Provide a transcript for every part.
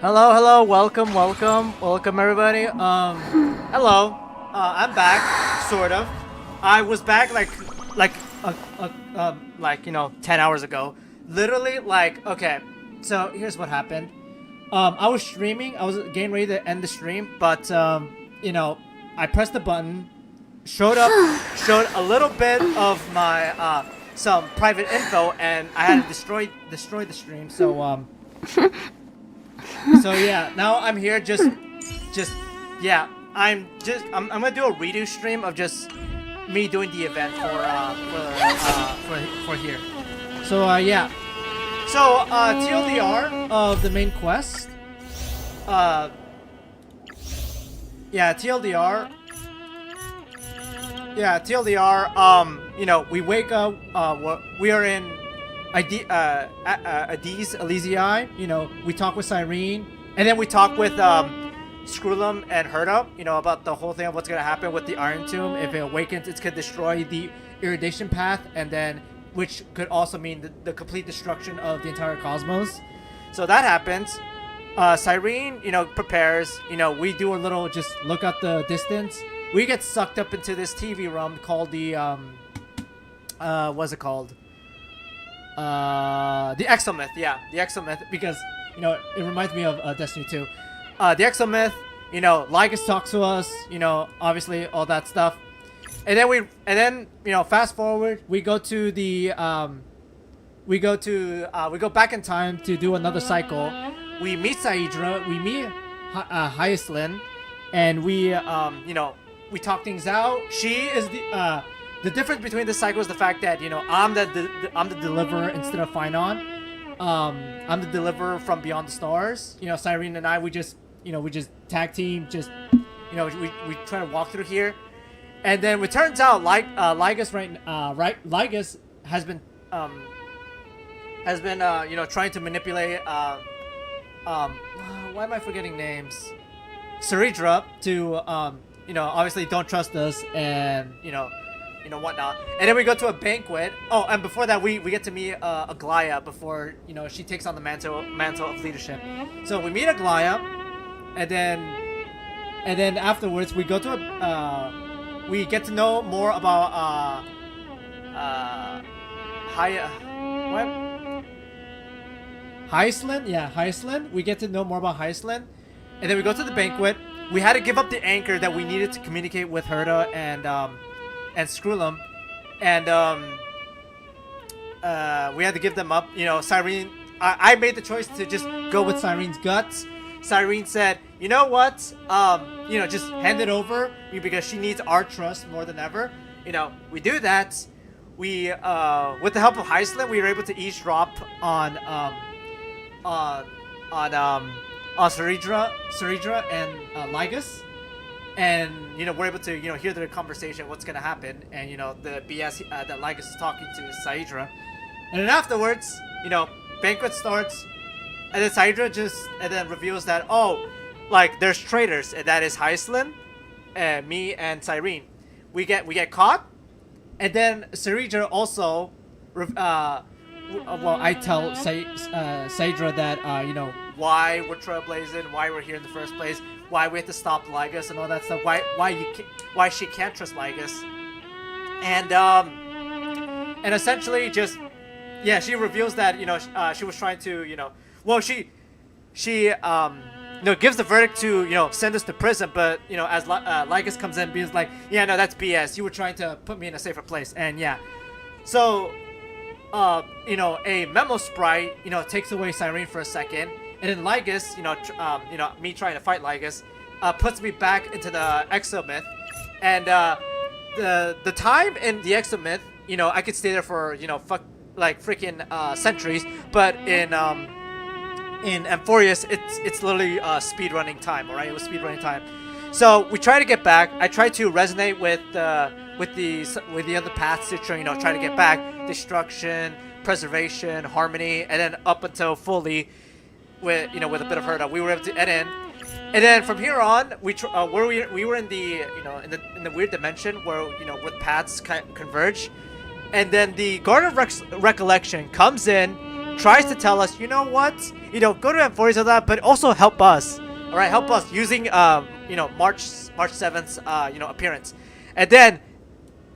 Hello, welcome everybody. Hello. I'm back, sort of. I was back like 10 hours ago. Literally, okay. So here's what happened. I was streaming. I was getting ready to end the stream, but I pressed the button, showed a little bit of my some private info, and I had to destroy the stream. So yeah, now I'm here yeah, I'm gonna do a redo stream of just me doing the event for here. So yeah. So TLDR of the main quest. Yeah, TLDR. Yeah, TLDR. We wake up. We are in Adiz Elysiae. We talk with Cyrene, and then we talk with Screwlum and Herda, about the whole thing of what's gonna happen with the Iron Tomb. If it awakens, it's gonna destroy the irradiation path, and then which could also mean the complete destruction of the entire cosmos. So that happens. Cyrene, prepares. We do a little just look at the distance. We get sucked up into this TV room called the what's it called? The Exomyth, yeah, the Exomyth, because it reminds me of Destiny 2. The Exomyth, Lygus talks to us, obviously all that stuff, and then fast forward, we go to the we go back in time to do another cycle. We meet Saidra, we meet Hyaslin, and we talk things out. She is the difference between the cycle is the fact that I'm the deliverer instead of Finon. I'm the deliverer from beyond the stars. Cyrene and I, we just tag team, we try to walk through here, and then it turns out Lygus Lygus has been trying to manipulate why am I forgetting names? Saridra to obviously don't trust us, and whatnot. And then we go to a banquet. Oh, and before that, we get to meet Aglaya before she takes on the mantle of leadership. So we meet Aglaya, and then afterwards we go to we get to know more about Hyaslin. Yeah, Hyaslin. We get to know more about Hyaslin, and then we go to the banquet. We had to give up the anchor that we needed to communicate with Herda and Screwlum, and we had to give them up. Cyrene, I made the choice to just go with Cyrene's guts. Cyrene said, you know what, just hand it over, because she needs our trust more than ever. We do that. We with the help of Hyaslin, we were able to eavesdrop on Saridra and Lygus. And we're able to hear their conversation, what's gonna happen, and the BS that Lygus is talking to Saidra. And then afterwards, banquet starts, and then Saidra reveals that there's traitors, and that is Hyaslin, and me and Cyrene. We get caught, and then Saidra also I tell Saidra that why we're trailblazing, why we're here in the first place, why we have to stop Lygus and all that stuff, why she can't trust Lygus, and essentially just she reveals that she was trying to she gives the verdict to send us to prison, but as Lygus comes in, being like, yeah, no, that's BS, you were trying to put me in a safer place. And so a memo sprite takes away Cyrene for a second. And then Lygus, me trying to fight Lygus, puts me back into the Exomyth, and the time in the Exomyth, I could stay there for freaking centuries, but in Amphorius, it's literally speed running time. All right, it was speed running time. So we try to get back. I try to resonate with the other paths to try to get back: destruction, preservation, harmony, and then up until fully. With a bit of Herda, we were able to end in, and then from here on, we were in the in the weird dimension where where paths converge, and then the Garden of Recollection comes in, tries to tell us, you know what? go to M40s or that, but also help us. All right, help us using March 7th's appearance, and then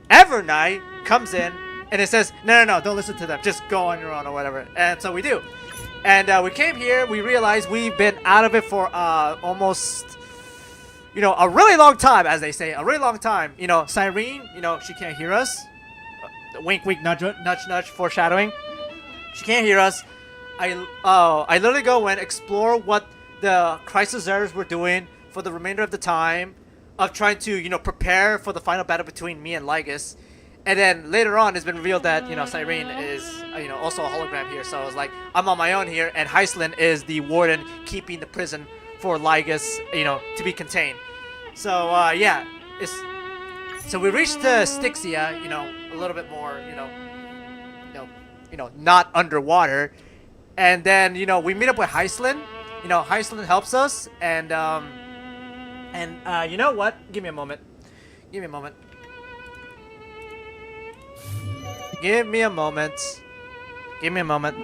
Evernight comes in and it says, no, don't listen to them, just go on your own or whatever. And so we do, and we came here. We realized we've been out of it for almost a really long time, as they say, a really long time. Cyrene, she can't hear us. Wink, wink, nudge, nudge, nudge, foreshadowing. She can't hear us. I literally go and explore what the Chrysosaurs were doing for the remainder of the time of trying to, prepare for the final battle between me and Lygus. And then later on, it's been revealed that, Cyrene is, also a hologram here. So I was like, I'm on my own here, and Heislin is the warden keeping the prison for Lygus, to be contained. So, yeah, so we reached Styxia, a little bit more, not underwater. And then, we meet up with Heislin. Heislin helps us, and you know what? Give me a moment. Give me a moment. Give me a moment. Give me a moment.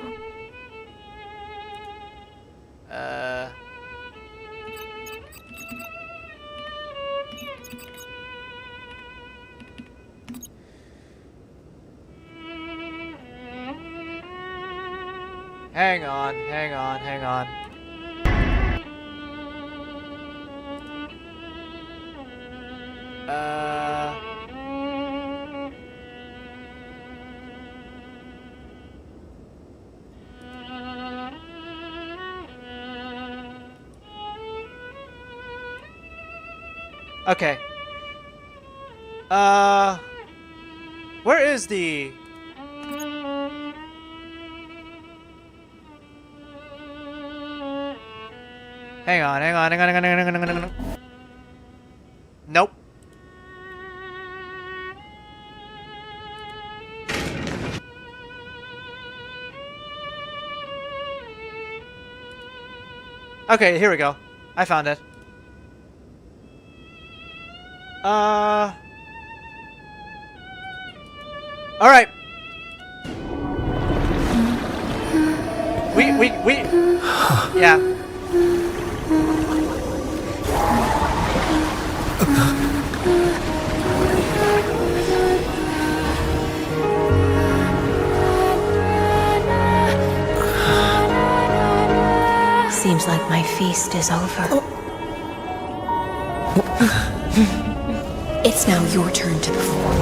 Hang on, hang on, hang on. Okay. Where is the... Hang on, hang on, hang on, hang on, hang on, hang on, hang on. Nope. Okay, here we go. I found it. Alright. We... Yeah. Seems like my feast is over. It's now your turn to perform.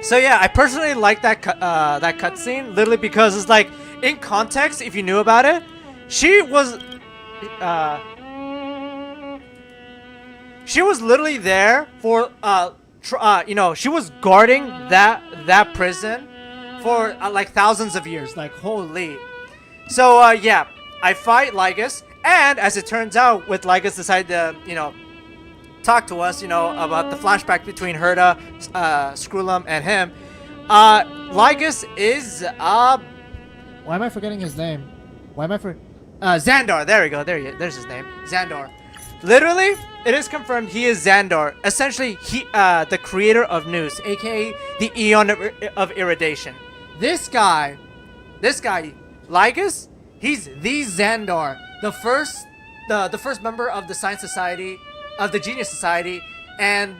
So yeah, I personally like that that cutscene, literally because it's like, in context, if you knew about it, she was literally there for she was guarding that prison for like thousands of years, like holy. So yeah, I fight Lygus, and as it turns out, with Lygus decided to talk to us, about the flashback between Herta, Screwlum, and him. Lygus is why am I forgetting his name? Why am I Xandar. There we go. There's his name. Xandar. Literally, it is confirmed he is Xandar. Essentially, he the creator of Noose, aka the Eon of Irradiation. This guy, Lygus, he's the Xandar, the first member of the Science Society, of the Genius Society, and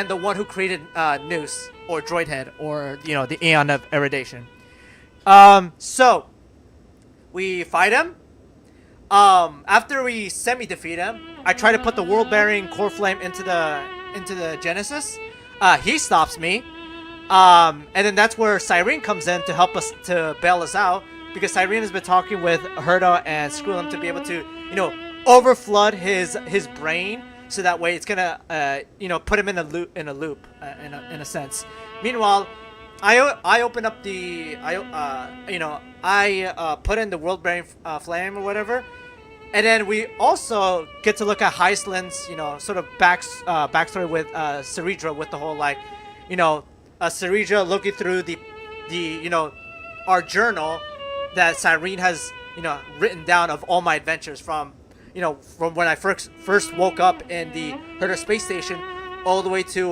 the one who created Noose, or Droidhead, or the Aeon of Irradiation. So we fight him. After we semi-defeat him, I try to put the world-bearing core flame into the Genesis. He stops me. And then that's where Cyrene comes in to help us, to bail us out, because Cyrene has been talking with Herta and Screwlum to be able to overflood his brain. So that way it's gonna, put him in a loop, in a sense. Meanwhile, I open up the I put in the world bearing flame or whatever, and then we also get to look at Heisland's sort of backstory with Ceridra, with the whole like Ceridra looking through the our journal that Cyrene has written down of all my adventures from from when I first woke up in the Herder space station all the way to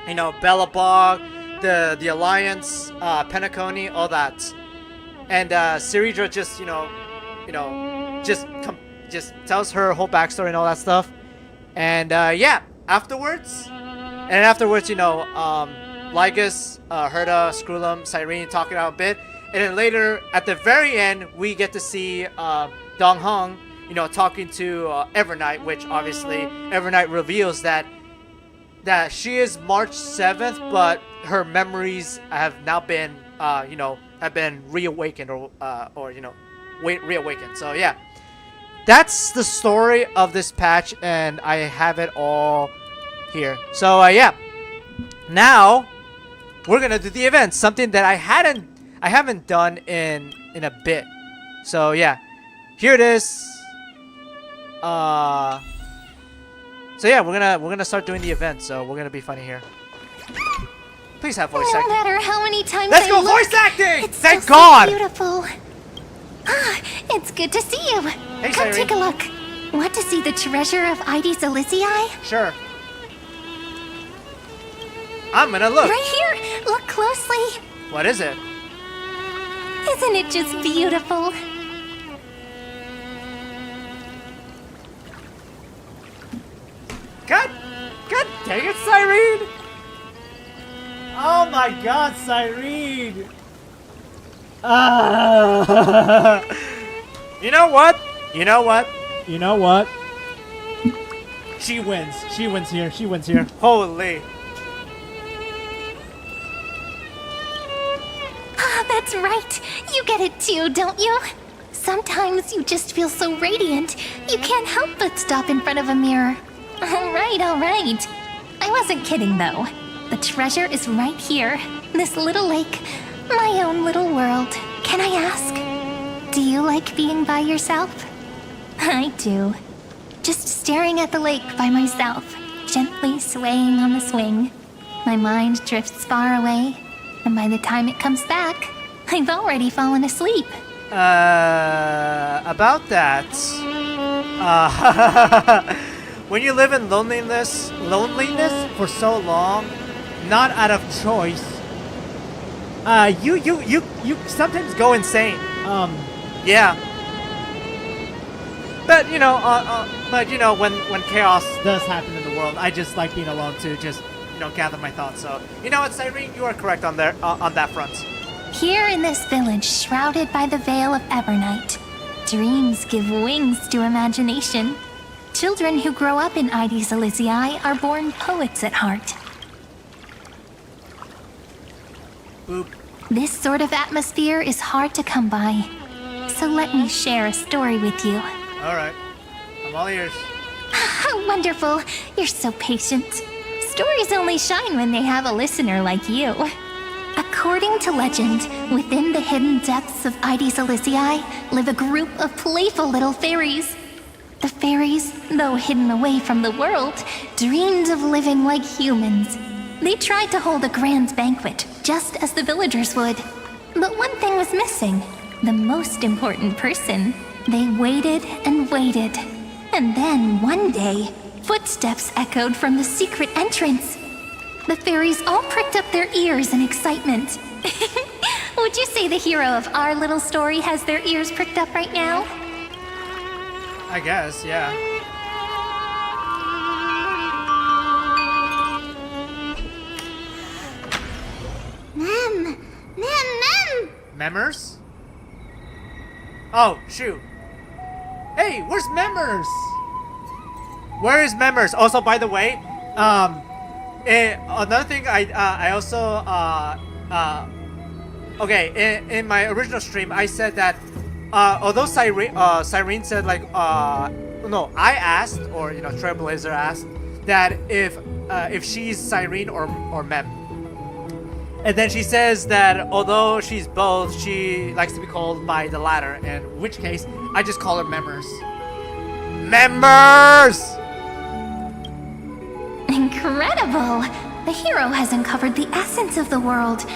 Belobog, the Alliance, Penacony, all that. And Ceridra just tells her whole backstory and all that stuff. And afterwards, Lygus, Herda, Skrulum, Cyrene talking out a bit. And then later, at the very end, we get to see Dong Hong, talking to Evernight, which obviously Evernight reveals that she is March 7th, but her memories have now been, have been reawakened or reawakened. So yeah, that's the story of this patch, and I have it all here. So now we're gonna do the event, something that I haven't done in a bit. So yeah, here it is. So yeah, we're gonna start doing the event. So we're gonna be funny here. Please have voice acting. No matter how many times Let's I go look, voice acting! it's Thank still God! So beautiful. It's good to see you. Hey, Come Cyrene. take a look. Want to see the treasure of Ides Elysiae? Sure. I'm gonna look. Right here. Look closely. What is it? Isn't it just beautiful? God dang it, Cyrene! Oh my God, Cyrene! You know what? She wins. She wins here. Holy. Ah, that's right. You get it too, don't you? Sometimes you just feel so radiant, you can't help but stop in front of a mirror. All right. I wasn't kidding, though. The treasure is right here. This little lake. My own little world. Can I ask? Do you like being by yourself? I do. Just staring at the lake by myself, gently swaying on the swing. My mind drifts far away, and by the time it comes back, I've already fallen asleep. About that. When you live in loneliness for so long, not out of choice, you sometimes go insane. Yeah. But when chaos does happen in the world, I just like being alone to just gather my thoughts. So you know what, Cyrene, you are correct on that front. Here in this village, shrouded by the veil of Evernight, dreams give wings to imagination. Children who grow up in Ides Elysiae are born poets at heart. Boop. This sort of atmosphere is hard to come by. So let me share a story with you. Alright. I'm all ears. How wonderful. You're so patient. Stories only shine when they have a listener like you. According to legend, within the hidden depths of Ides Elysiae live a group of playful little fairies. The fairies, though hidden away from the world, dreamed of living like humans. They tried to hold a grand banquet, just as the villagers would. But one thing was missing. The most important person. They waited and waited. And then, one day, footsteps echoed from the secret entrance. The fairies all pricked up their ears in excitement. Would you say the hero of our little story has their ears pricked up right now? I guess, yeah. Mem! Members? Oh, shoot. Hey, where's Members? Where is Members? Also, by the way, another thing I also, okay, in my original stream, I said that, although Cyrene said, like, no, I asked, or, Trailblazer asked, that if she's Cyrene or Mem. And then she says that although she's both, she likes to be called by the latter. And in which case, I just call her members. Members! Incredible! The hero has uncovered the essence of the world,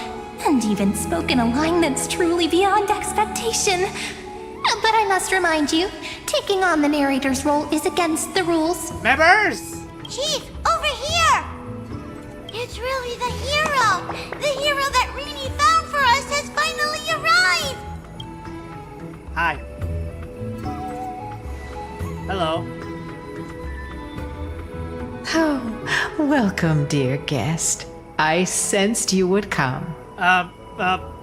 and even spoken a line that's truly beyond expectation. But I must remind you, taking on the narrator's role is against the rules. Members! Chief, over here! It's really the hero! The hero that Rini found for us has finally arrived! Hi. Hello. Oh, welcome, dear guest. I sensed you would come.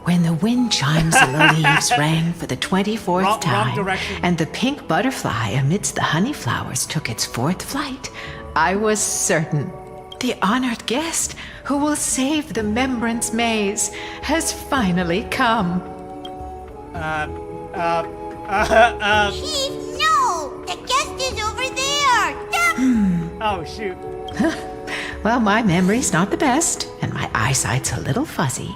When the wind chimes in the leaves rang for the 24th Wrong time, direction. and the pink butterfly amidst the honey flowers took its 4th flight, I was certain the honored guest who will save the Membrance Maze has finally come. Chief, no! The guest is over there! Oh, shoot. Well, my memory's not the best, and my eyesight's a little fuzzy,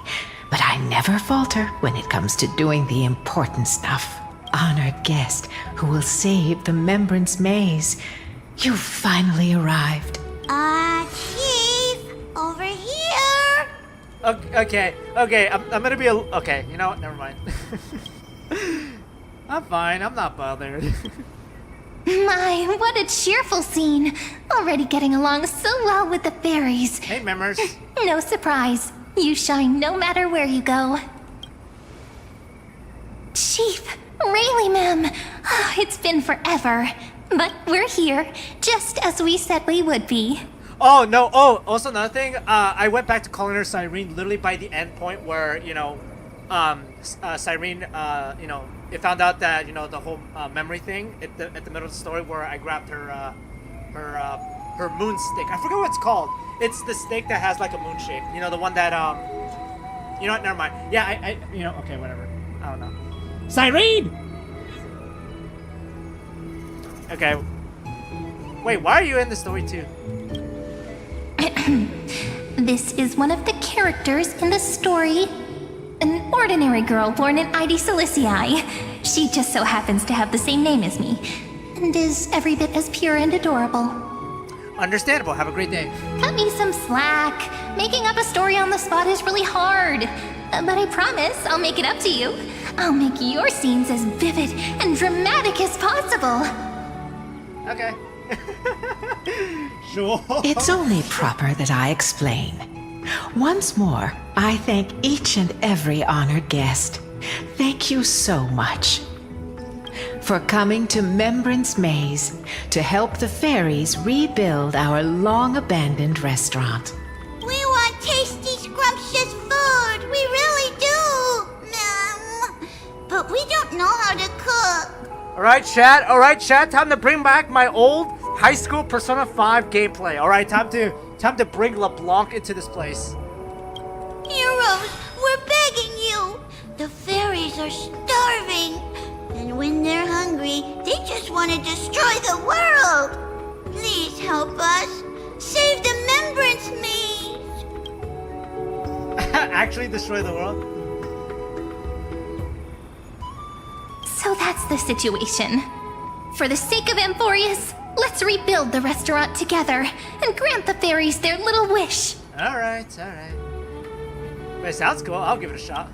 but I never falter when it comes to doing the important stuff. Honored guest who will save the Membrance Maze, you've finally arrived. Chief, over here! Okay, I'm gonna be okay, you know what, never mind. I'm fine, I'm not bothered. My, what a cheerful scene! Already getting along so well with the fairies. Hey, members. No surprise. You shine no matter where you go. Chief, Rayleigh, ma'am. It's been forever. But we're here, just as we said we would be. Oh, no, also another thing, I went back to calling her Cyrene literally by the end point where, you know, Cyrene, you know, it found out that, you know, the whole memory thing at the middle of the story where I grabbed her moon stick. I forget what it's called. It's the stick that has like a moon shape. You know, the one that you know what? Never mind. Yeah, I you know, okay, whatever. I don't know. Cyrene. Okay. Wait, why are you in the story too? This is one of the characters in the story. An ordinary girl born in Ide Silicii. She just so happens to have the same name as me, and is every bit as pure and adorable. Understandable. Have a great day. Cut me some slack. Making up a story on the spot is really hard. But I promise I'll make it up to you. I'll make your scenes as vivid and dramatic as possible. Okay. Sure. It's only proper that I explain. Once more, I thank each and every honored guest. Thank you so much for coming to Membrance Maze to help the fairies rebuild our long-abandoned restaurant. We want tasty, scrumptious food! We really do! But we don't know how to cook. Alright, chat, time to bring back my old high school Persona 5 gameplay. Alright, time to bring LeBlanc into this place. Heroes, we're begging you! The fairies are starving! And when they're hungry, they just want to destroy the world! Please help us! Save the Membrance Maze! Actually destroy the world? So that's the situation. For the sake of Amphorius, let's rebuild the restaurant together and grant the fairies their little wish. Alright. But it sounds cool. I'll give it a shot.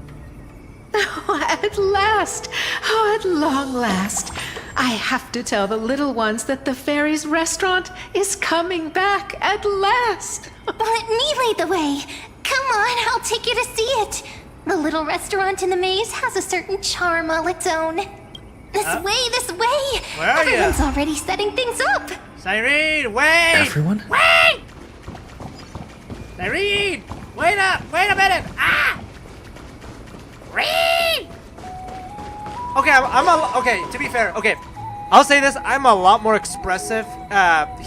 Oh, at last! Oh, at long last! I have to tell the little ones that the fairies' restaurant is coming back at last! Let me lead the way. Come on, I'll take you to see it. The little restaurant in the maze has a certain charm all its own. This way! Where are Everyone's ya? already setting things up. Cyrene, wait! Everyone? Wait! Cyrene! Wait a minute! Ah! Cyrene! Okay, okay, to be fair, okay. I'll say this, I'm a lot more expressive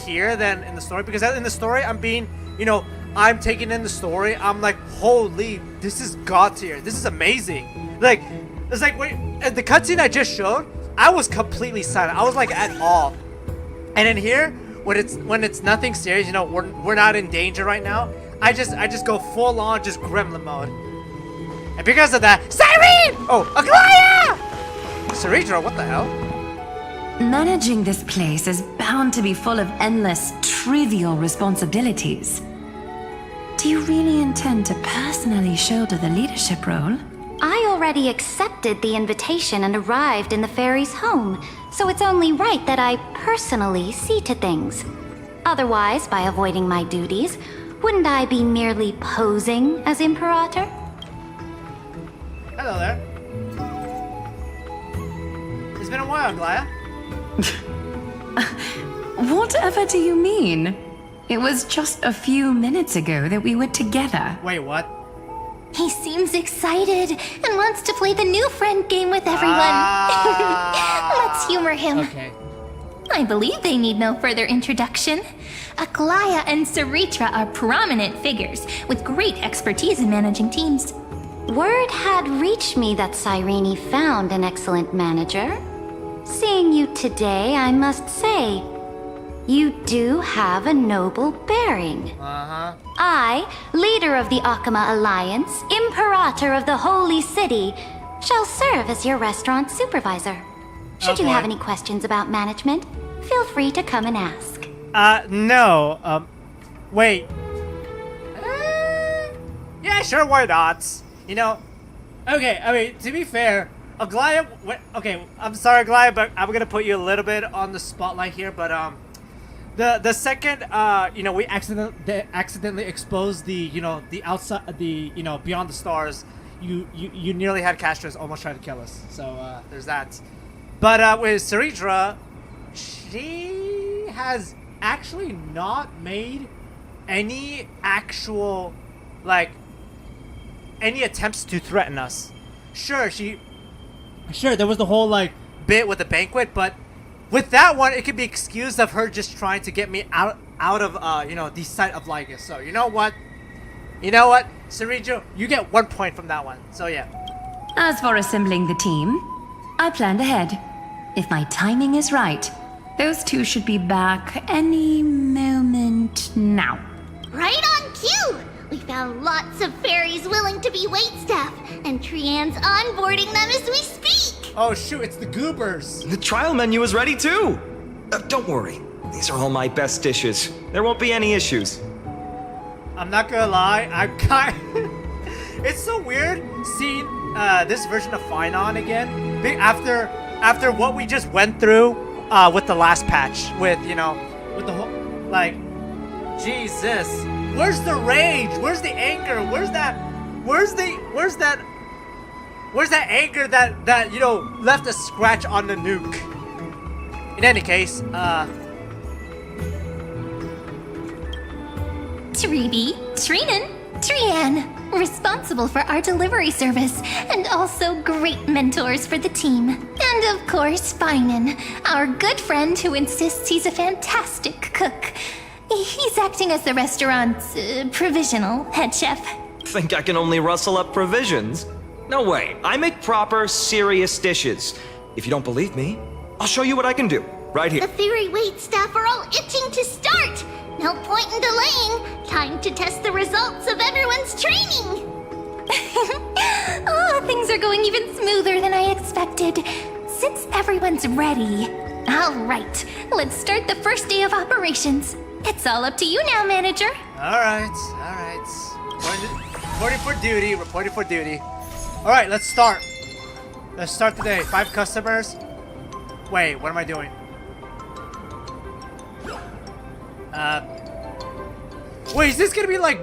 here than in the story, because in the story, I'm being, you know, I'm taking in the story, I'm like, holy, this is god tier, this is amazing. Like, it's like, wait, the cutscene I just showed, I was completely silent, I was like at awe. And in here, when it's nothing serious, you know, we're not in danger right now, I just go full on, just gremlin mode. And because of that, Cyrene! Oh, Aglaya! Saritra, what the hell? Managing this place is bound to be full of endless, trivial responsibilities. Do you really intend to personally shoulder the leadership role? I already accepted the invitation and arrived in the fairy's home, so it's only right that I personally see to things. Otherwise, by avoiding my duties, wouldn't I be merely posing as Imperator? Hello there. It's been a while, Aglaya. Whatever do you mean? It was just a few minutes ago that we were together. Wait, what? He seems excited and wants to play the new friend game with everyone. Let's humor him. Okay. I believe they need no further introduction. Aglaya and Saritra are prominent figures with great expertise in managing teams. Word had reached me that Cyrene found an excellent manager. Seeing you today, I must say, you do have a noble bearing. Uh-huh. I, leader of the Akama Alliance, Imperator of the Holy City, shall serve as your restaurant supervisor. Should you have any questions about management, feel free to come and ask. No. Wait. Yeah, sure, why not? You know, okay, I mean, to be fair, Aglaya, okay, I'm sorry, Aglaya, but I'm gonna put you a little bit on the spotlight here, but, the second, you know, we accidentally exposed the, you know, the outside, the, you know, beyond the stars, you nearly had Castros almost try to kill us, so, there's that. But, with Saritra, she has actually not made any actual, like, any attempts to threaten us. Sure, there was the whole, like, bit with the banquet, but with that one, it could be excused of her just trying to get me out of, you know, the sight of Lygus. So, you know what? Saritra, you get 1 point from that one. So, yeah. As for assembling the team, I planned ahead. If my timing is right, those two should be back any moment now. Right on cue! We found lots of fairies willing to be waitstaff, and Trian's onboarding them as we speak! Oh, shoot, it's the goobers. The trial menu is ready too! Don't worry, these are all my best dishes. There won't be any issues. I'm not gonna lie, I'm kind it's so weird seeing this version of Finon again. After what we just went through with the last patch. With, you know, with the whole, like, Jesus. Where's the rage? Where's the anger? Where's that anger that, you know, left a scratch on the nuke? In any case, Tribi, Trinan, Trian, responsible for our delivery service, and also great mentors for the team. And of course, Finan, our good friend who insists he's a fantastic cook. He's acting as the restaurant's provisional head chef. Think I can only rustle up provisions? No way, I make proper, serious dishes. If you don't believe me, I'll show you what I can do, right here. The fairy waitstaff are all itching to start! No point in delaying! Time to test the results of everyone's training! Oh, things are going even smoother than I expected. Since everyone's ready. All right, let's start the first day of operations. It's all up to you now, manager. All right. Reporting for duty. All right, let's start. Let's start today. 5 customers. Wait, what am I doing? Wait, is this gonna be like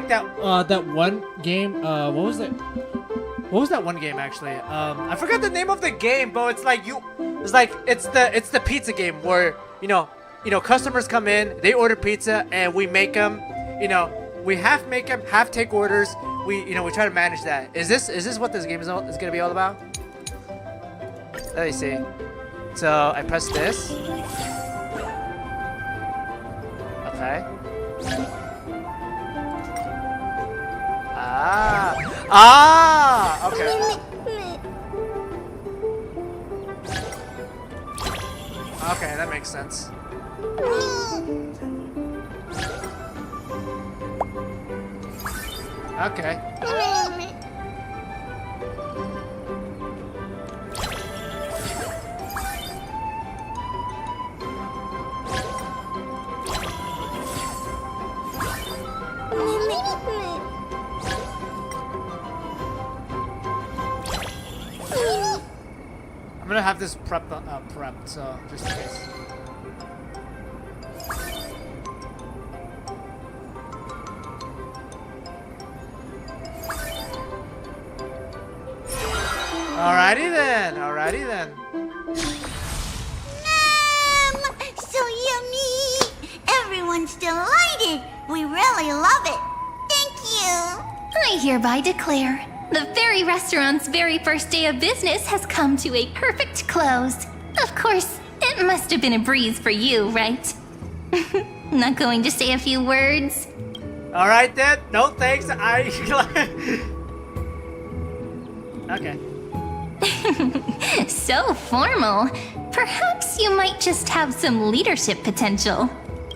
that that one game? What was it? What was that one game actually? I forgot the name of the game, but it's the pizza game where, you know, customers come in, they order pizza, and we make them, you know, we half make them, half take orders. We try to manage that. Is this what this game is gonna be all about? Let me see. So I press this. Okay. Okay. Okay, that makes sense. Okay. I'm gonna have this prepped, so just in case. Alrighty then. So yummy! Everyone's delighted. We really love it. Thank you. I hereby declare the fairy restaurant's very first day of business has come to a perfect close. Of course, it must have been a breeze for you, right? Not going to say a few words? Alright then, no thanks, Okay. So formal. Perhaps you might just have some leadership potential.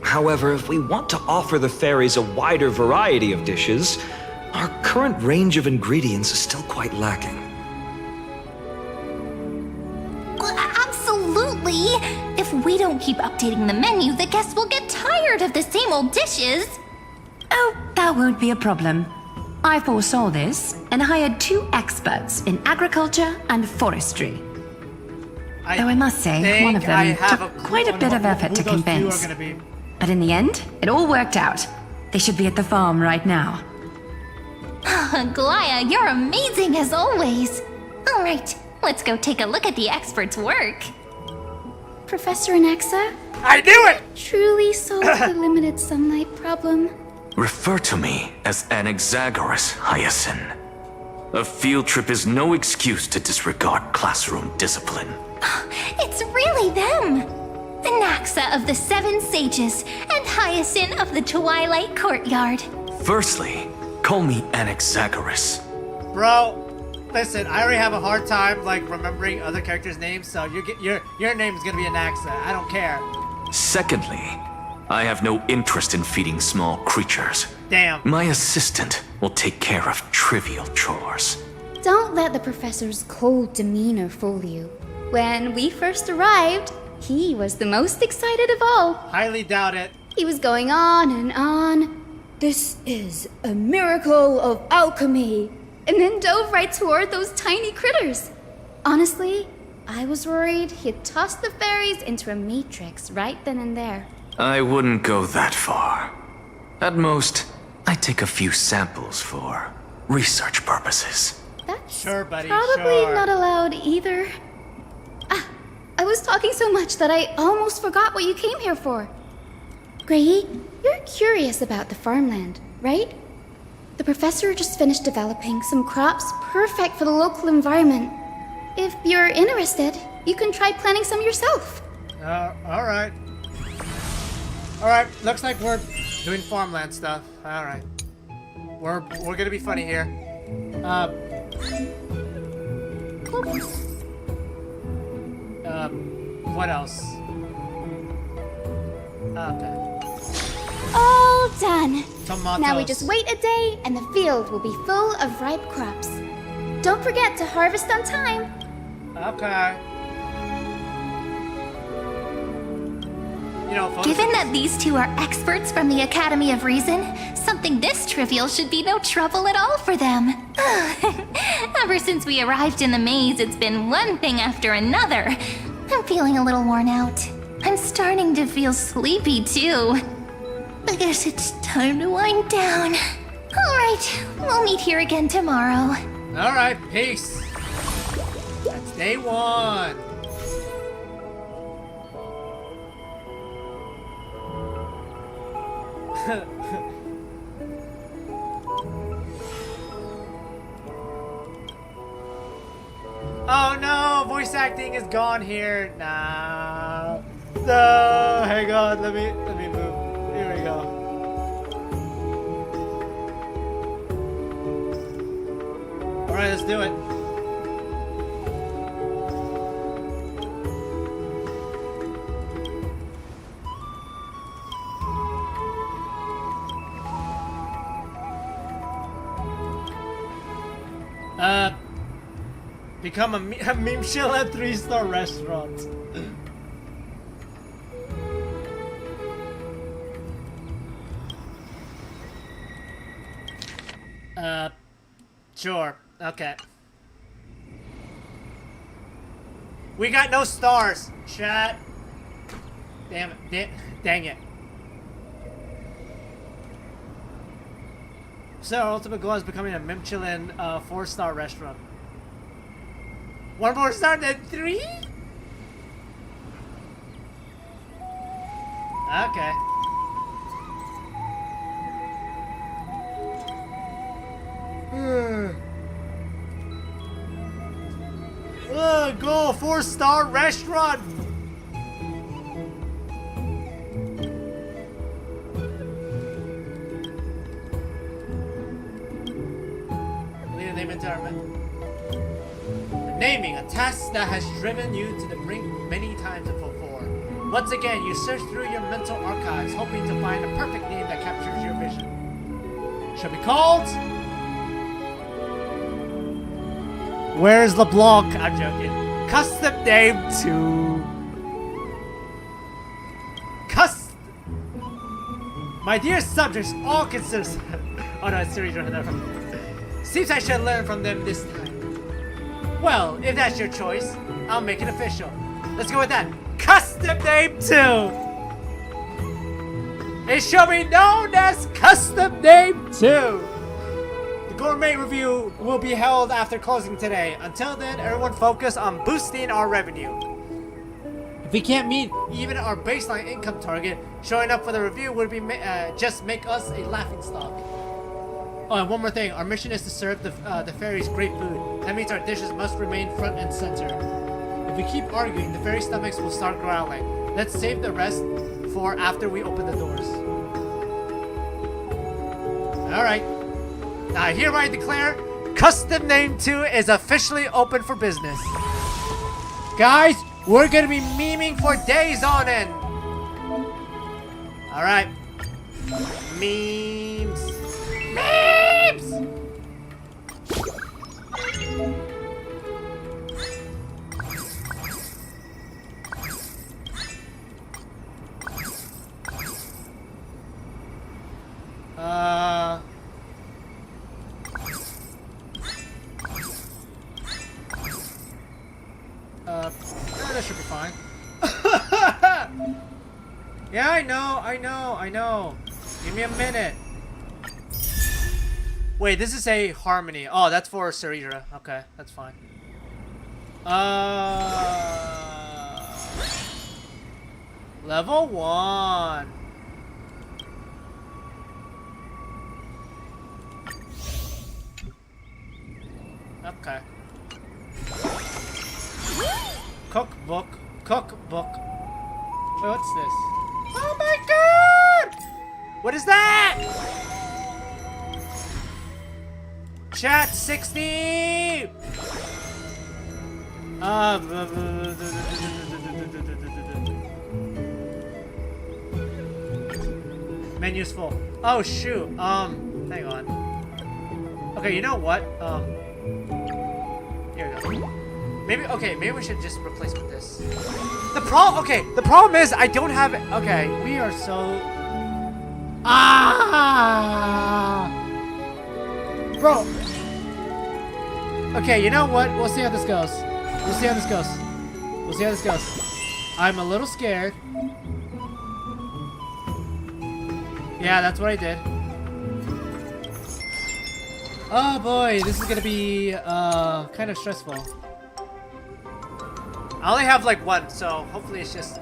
However, if we want to offer the fairies a wider variety of dishes, our current range of ingredients is still quite lacking. Well, absolutely! If we don't keep updating the menu, the guests will get tired of the same old dishes. Oh, that won't be a problem. I foresaw this and hired 2 experts in agriculture and forestry. Though I must say, one of them took quite a bit of effort to convince. But in the end, it all worked out. They should be at the farm right now. Glaya, you're amazing as always. All right, let's go take a look at the expert's work. Professor Anaxa I knew it! truly solved the limited sunlight problem. Refer to me as Anaxagoras, Hyacinth. A field trip is no excuse to disregard classroom discipline. It's really them! The Naxa of the 7 Sages and Hyacinth of the Twilight Courtyard. Firstly, call me Anaxagoras. Bro, listen, I already have a hard time like remembering other characters' names, so your name is gonna be Anaxa. I don't care. Secondly, I have no interest in feeding small creatures. Damn. My assistant will take care of trivial chores. Don't let the professor's cold demeanor fool you. When we first arrived, he was the most excited of all. Highly doubt it. He was going on and on. This is a miracle of alchemy. And then dove right toward those tiny critters. Honestly, I was worried he'd toss the fairies into a matrix right then and there. I wouldn't go that far. At most, I take a few samples for research purposes. That's Sure, buddy, probably sure. not allowed either. I was talking so much that I almost forgot what you came here for. Gray, you're curious about the farmland, right? The professor just finished developing some crops perfect for the local environment. If you're interested, you can try planting some yourself. Alright. Alright, looks like we're doing farmland stuff. Alright. We're gonna be funny here. What else? Okay. All done. Tomatoes. Now we just wait a day and the field will be full of ripe crops. Don't forget to harvest on time. Okay. You know, folks, Given that these 2 are experts from the Academy of Reason, something this trivial should be no trouble at all for them. Ever since we arrived in the maze, it's been one thing after another. I'm feeling a little worn out. I'm starting to feel sleepy too. I guess it's time to wind down. All right, we'll meet here again tomorrow. Alright, peace. That's day 1. Oh no, voice acting is gone here. Nah. No, hang on, let me move. Here we go. Alright, let's do it. Become a Michelin 3-star restaurant. Sure. Okay. We got no stars, chat. Damn it. Dang it. So our ultimate goal is becoming a Michelin 4-star restaurant. 1 more star than 3? Okay. Go 4-star restaurant. Lead a name into our naming, a task that has driven you to the brink many times before. Once again, you search through your mental archives, hoping to find a perfect name that captures your vision. Shall be called. Where's the block? I'm joking. Custom name to. My dear subjects, all consider. Oh no, it's Siri. Seems I should learn from them this time. Well, if that's your choice, I'll make it official. Let's go with that. Custom name 2. It shall be known as Custom name 2. The gourmet review will be held after closing today. Until then, everyone focus on boosting our revenue. If we can't meet even our baseline income target, showing up for the review would be just make us a laughingstock. Oh, and one more thing. Our mission is to serve the fairies great food. That means our dishes must remain front and center. If we keep arguing, the fairy stomachs will start growling. Let's save the rest for after we open the doors. Alright. Now I hereby declare Custom Name 2 is officially open for business. Guys, we're gonna be memeing for days on end. Alright. Memes. Memes! That should be fine. Yeah, I know. Give me a minute. Wait, this is a harmony. Oh, that's for Sarira. Okay, that's fine. Level 1. Okay. Cookbook. Wait, what's this? Oh my god! What is that? Chat 60! Menu's full. Oh shoot. Hang on. Okay, you know what? Here we go. Maybe we should just replace with this. The problem is I don't have it. Okay, we are so. Bro. Okay, you know what? We'll see how this goes. I'm a little scared. Yeah, that's what I did. Oh boy, this is gonna be kind of stressful. I only have like one, so hopefully it's just.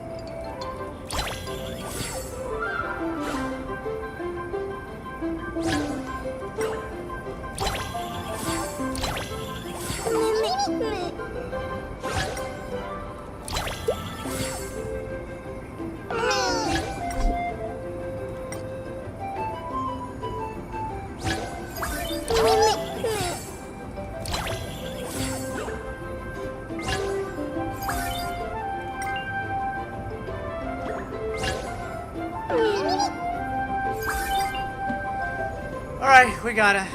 Alright, we got it.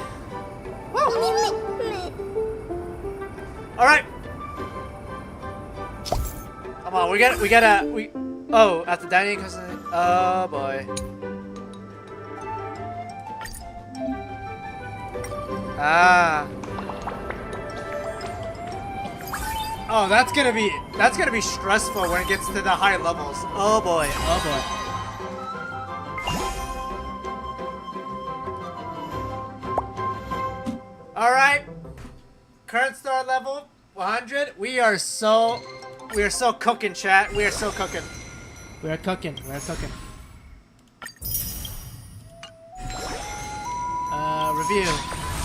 Alright. Come on, we oh, at the dining cousin. Oh boy. Ah. Oh, that's gonna be stressful when it gets to the high levels. Oh boy, oh boy. All right. Current star level 100. We are so cooking, chat. We are so cooking. We are cooking. We are cooking. Review.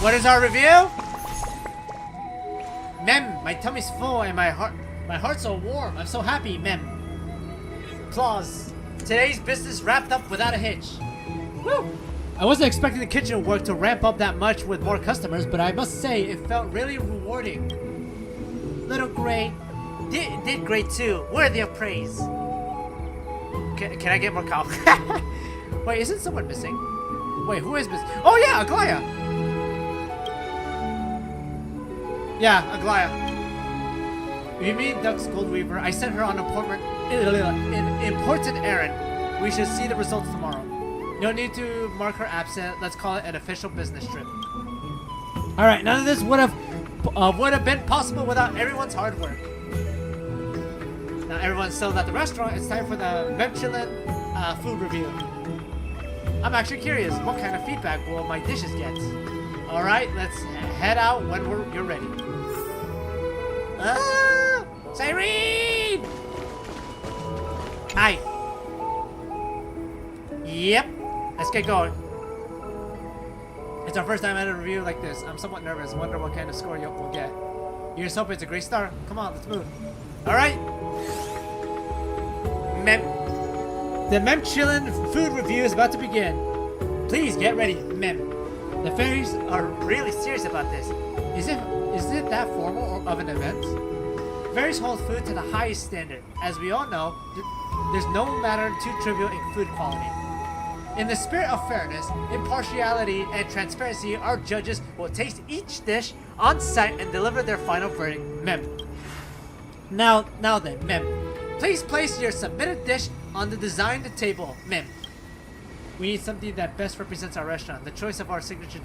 What is our review? Mem, my tummy's full and my heart's so warm. I'm so happy, Mem. Applause. Today's business wrapped up without a hitch. Woo! I wasn't expecting the kitchen work to ramp up that much with more customers, but I must say it felt really rewarding. Little Gray did great too. Worthy of praise. Can I get more coffee? Wait, isn't someone missing? Wait, who is missing? Oh yeah, Aglaya. Yeah, Aglaya. You mean Duck's Gold Weaver? I sent her on an important errand. We should see the results tomorrow. No need to mark her absent. Let's call it an official business trip. All right, none of this would have been possible without everyone's hard work. Now everyone's settled at the restaurant. It's time for the Mempchilin food review. I'm actually curious, what kind of feedback will my dishes get? All right, let's head out when you're ready. Cyrene! Hi. Yep. Let's get going. It's our first time at a review like this. I'm somewhat nervous. Wonder what kind of score we'll get. You just hope it's a great start. Come on, let's move. All right. The Mempchilin food review is about to begin. Please get ready, Mem. The fairies are really serious about this. Is it that formal of an event? Fairies hold food to the highest standard. As we all know, there's no matter too trivial in food quality. In the spirit of fairness, impartiality, and transparency, our judges will taste each dish on site and deliver their final verdict, Mem. Now then, Mem. Please place your submitted dish on the designed table, Mem. We need something that best represents our restaurant. The choice of our signature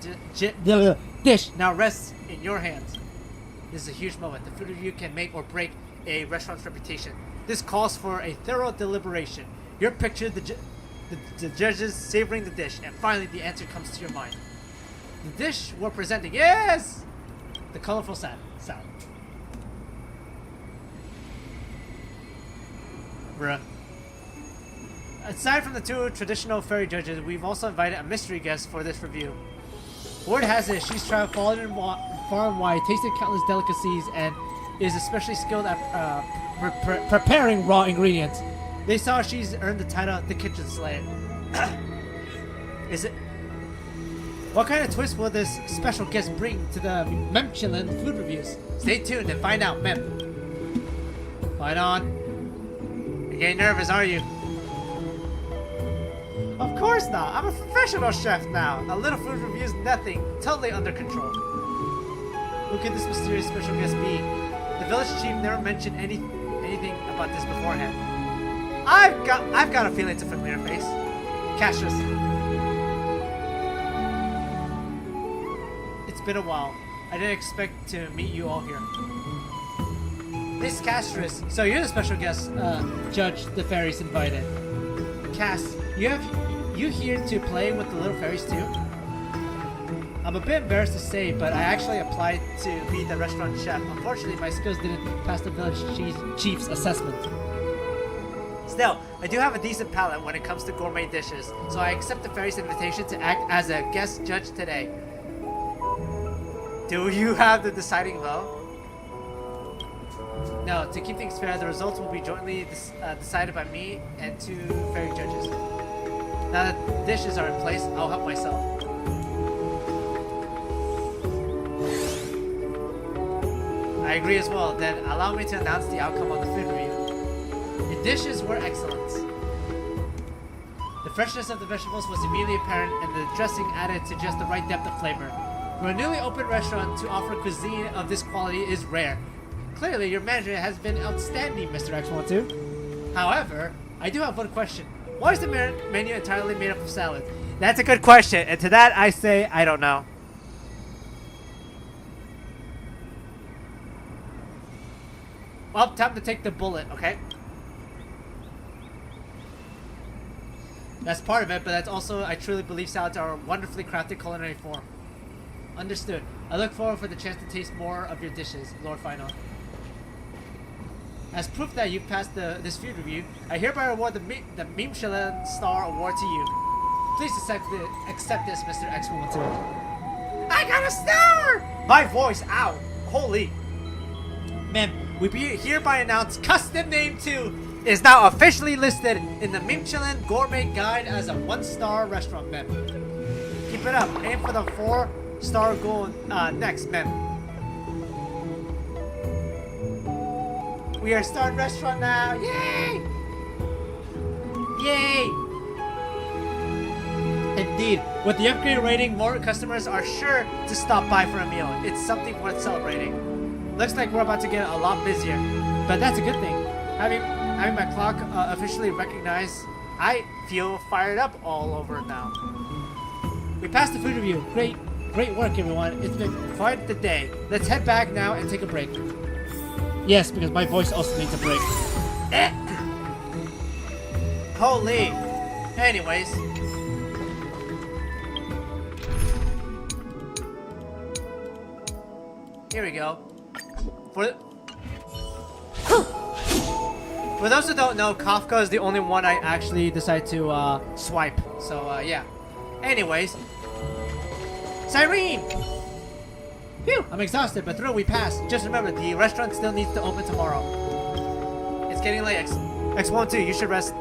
dish now rests in your hands. This is a huge moment. The food review can make or break a restaurant's reputation. This calls for a thorough deliberation. Your picture, the judges savoring the dish, and finally the answer comes to your mind. The dish we're presenting is the colorful salad. Bruh. Aside from the two traditional fairy judges, we've also invited a mystery guest for this review. Word has it she's traveled far and wide, tasted countless delicacies, and is especially skilled at preparing raw ingredients. They saw she's earned the title the Kitchen Slayer. Is it? What kind of twist will this special guest bring to the Mempchilin food reviews? Stay tuned and find out, Mem. Fight on. You're getting nervous, are you? Of course not. I'm a professional chef now. A little food review is nothing. Totally under control. Who could this mysterious special guest be? The village chief never mentioned anything about this beforehand. I've got a feeling it's a familiar face. Castrus. It's been a while. I didn't expect to meet you all here. Miss Castrus, so you're the special guest judge the fairies invited. Cass, you here to play with the little fairies too? I'm a bit embarrassed to say, but I actually applied to be the restaurant chef. Unfortunately, my skills didn't pass the village chief's assessment. Still, I do have a decent palate when it comes to gourmet dishes, so I accept the fairy's invitation to act as a guest judge today. Do you have the deciding vote? No, to keep things fair, the results will be jointly decided by me and two fairy judges. Now that the dishes are in place, I'll help myself. I agree as well. Then allow me to announce the outcome of the food review. The dishes were excellent. The freshness of the vegetables was immediately apparent, and the dressing added to just the right depth of flavor. For a newly opened restaurant to offer cuisine of this quality is rare. Clearly, your management has been outstanding, Mr. X12. However, I do have one question. Why is the menu entirely made up of salad? That's a good question, and to that I say, I don't know. Well, time to take the bullet, okay? That's part of it, but that's also, I truly believe salads are a wonderfully crafted culinary form. Understood. I look forward for the chance to taste more of your dishes, Lord Final. As proof that you've passed this food review, I hereby award the Michelin Star Award to you. Please accept this, Mr. X112. I got a star! My voice, ow! Holy. Man, we hereby announce Custom Name 2 is now officially listed in the Michelin Gourmet Guide as a 1-star restaurant, man. Keep it up. Aim for the 4-star goal next, man. We are starting restaurant now. Yay! Yay! Indeed, with the upgrade rating, more customers are sure to stop by for a meal. It's something worth celebrating. Looks like we're about to get a lot busier, but that's a good thing. Having my clock officially recognized, I feel fired up all over now. We passed the food review. Great work, everyone. It's been quite the day. Let's head back now and take a break. Yes, because my voice also needs a break. Holy. Anyways. Here we go. For those who don't know, Kafka is the only one I actually decide to swipe. So yeah. Anyways. Cyrene! Phew, I'm exhausted, but through we passed. Just remember, the restaurant still needs to open tomorrow. It's getting late. X12, you should rest.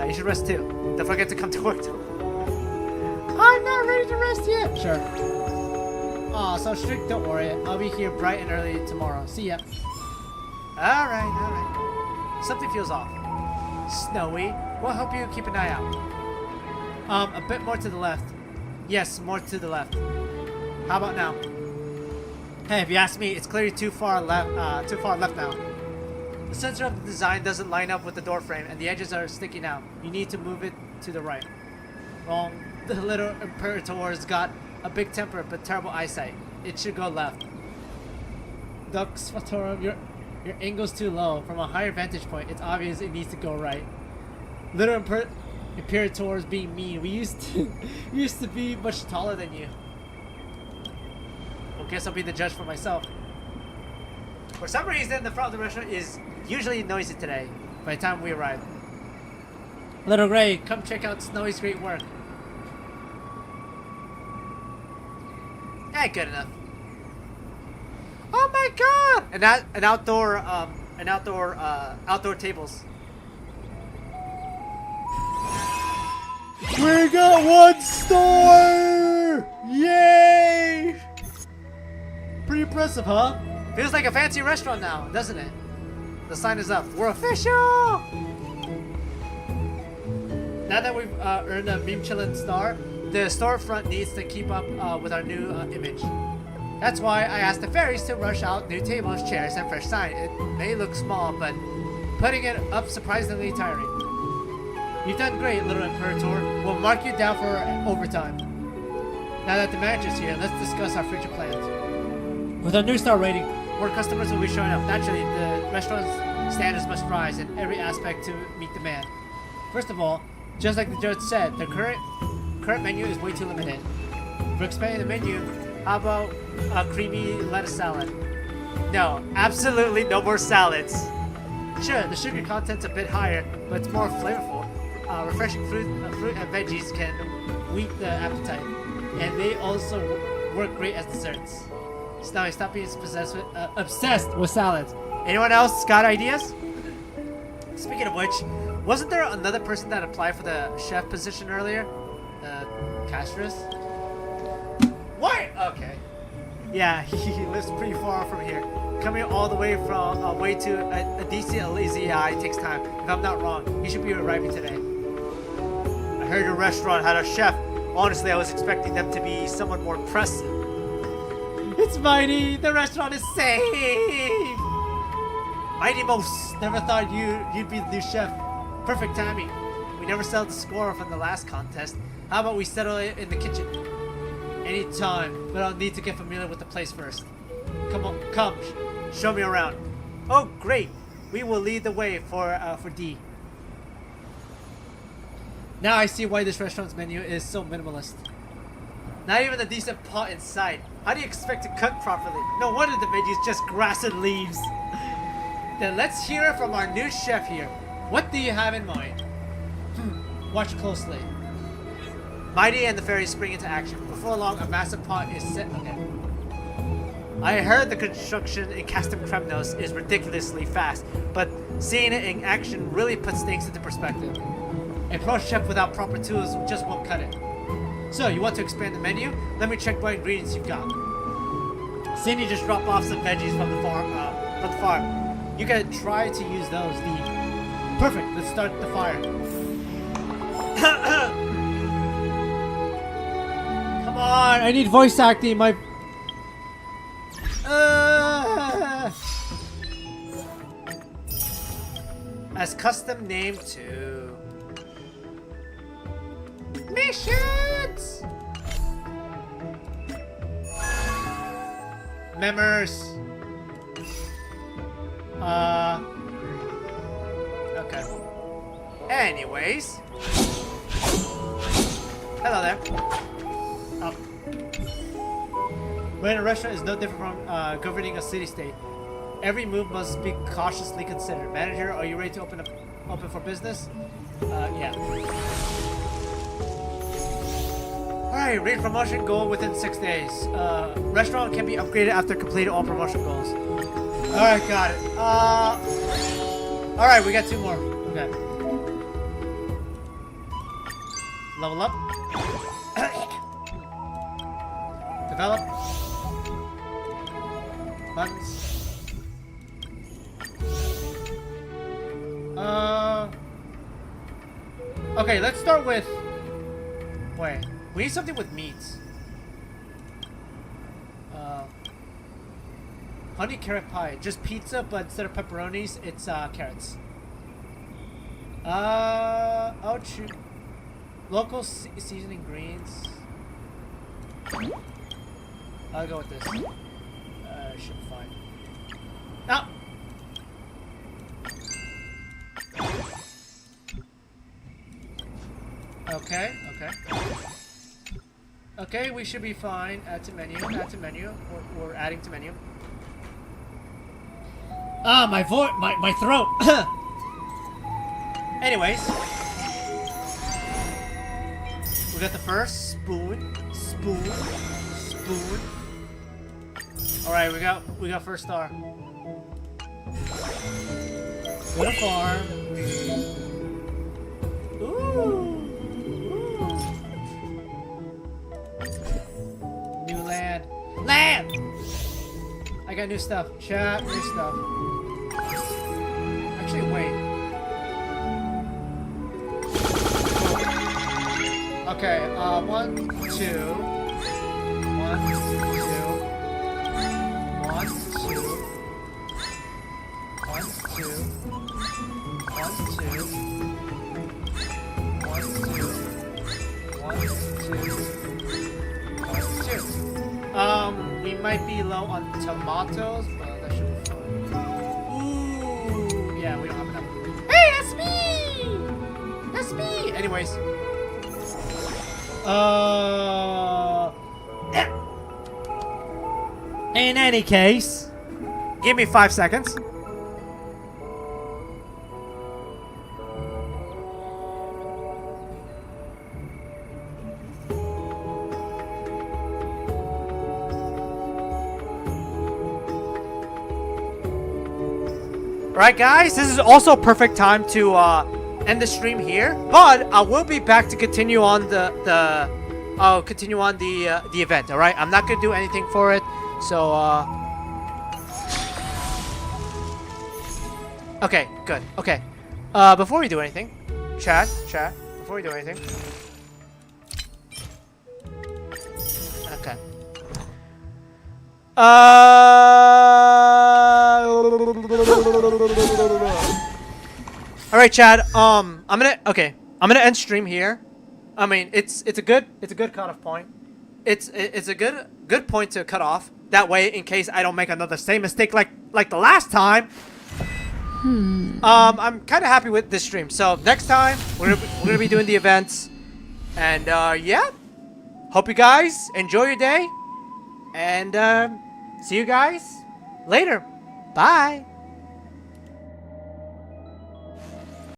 You should rest too. Don't forget to come to work. I'm not ready to rest yet. Sure. Aw, so strict. Don't worry. I'll be here bright and early tomorrow. See ya. All right. Something feels off. Snowy. We'll help you keep an eye out. A bit more to the left. Yes, more to the left. How about now? Hey, if you ask me, it's clearly too far left now. The center of the design doesn't line up with the door frame, and the edges are sticking out. You need to move it to the right. Wrong. The little Imperator's got a big temper, but terrible eyesight. It should go left. Dux Fatorum, your angle's too low. From a higher vantage point, it's obvious it needs to go right. Little Imperator's being mean. We used to be much taller than you. Well, guess I'll be the judge for myself. For some reason, the front of the restaurant is usually noisy today, by the time we arrive. Little Gray, come check out Snowy's great work. Eh, good enough. Oh my god! Outdoor tables. We got 1 star! Yay! Pretty impressive, huh? Feels like a fancy restaurant now, doesn't it? The sign is up. We're official! Now that we've earned a Michelin star, the storefront needs to keep up with our new image. That's why I asked the fairies to rush out new tables, chairs, and fresh sign. It may look small, but putting it up surprisingly tiring. You've done great, little Imperator. We'll mark you down for overtime. Now that the manager's here, let's discuss our future plans. With our new star rating, more customers will be showing up. Naturally, the restaurant's standards must rise in every aspect to meet demand. First of all, just like the judge said, the current menu is way too limited. For expanding the menu, how about a creamy lettuce salad? No, absolutely no more salads. Sure, the sugar content's a bit higher, but it's more flavorful. Refreshing fruit and veggies can whet the appetite, and they also work great as desserts. Snowy, stop being obsessed with salads. Anyone else got ideas? Speaking of which, wasn't there another person that applied for the chef position earlier? Castris? What? Okay. Yeah, he lives pretty far from here. Coming all the way from way to a decent Elysia takes time. If I'm not wrong, he should be arriving today. I heard your restaurant had a chef. Honestly, I was expecting them to be someone more impressive. It's Mighty! The restaurant is safe! Mighty Most! Never thought you'd be the new chef. Perfect timing. We never settled the score from the last contest. How about we settle it in the kitchen? Anytime, but I'll need to get familiar with the place first. Come on, come. Show me around. Oh, great. we will lead the way for D. Now I see why this restaurant's menu is so minimalist. Not even a decent pot in sight. How do you expect to cook properly? No wonder the menu's just grass and leaves. Then let's hear it from our new chef here. What do you have in mind? Watch closely. Mighty and the fairies spring into action. Before long, a massive pot is set. Okay. I heard the construction in Castum Kremnos is ridiculously fast, but seeing it in action really puts things into perspective. A pro chef without proper tools just won't cut it. So, you want to expand the menu? Let me check what ingredients you've got. Cindy just dropped off some veggies from the farm. You can try to use those. Perfect. Let's start the fire. Come on, I need voice acting. My as custom name too. Missions! Members. Okay. Anyways. Hello there. Oh. Running a restaurant is no different from governing a city-state. Every move must be cautiously considered. Manager, are you ready to open for business? Yeah. Alright, rate promotion goal within 6 days. Restaurant can be upgraded after completing all promotion goals. Alright, got it. Alright, we got 2 more. Okay. Level up. Develop. Buttons. Okay, let's start with... Wait. We need something with meats. Honey carrot pie. Just pizza, but instead of pepperonis, it's carrots. Oh, shoot. Local seasoning greens. I'll go with this. Should be fine. Ah! Okay, okay. Okay, we should be fine. Add to menu, add to menu. We're adding to menu. Ah, my throat! Anyways. We got the first spoon. Alright, we got first star. Go to farm. Ooh. New land. Land! I got new stuff. Chat, new stuff. Actually, wait. Okay, 1, 2. 1, 2. 1, 2. 1, 2. 1, 2. We might be low on tomatoes, but that should be fine. Ooh, yeah, we don't have enough. Hey, that's me! That's me! Anyways. In any case, give me 5 seconds. Alright guys, this is also a perfect time to end the stream here, but I will be back to continue on the event, alright? I'm not gonna do anything for it, so okay, good. Okay. Before we do anything, chat, before we do anything. Okay. All right, Chad. I'm gonna end stream here. I mean, it's a good cutoff point. It's a good point to cut off. That way, in case I don't make another same mistake like the last time. I'm kind of happy with this stream. So next time we're gonna be doing the events, and yeah, hope you guys enjoy your day, and see you guys later. Bye.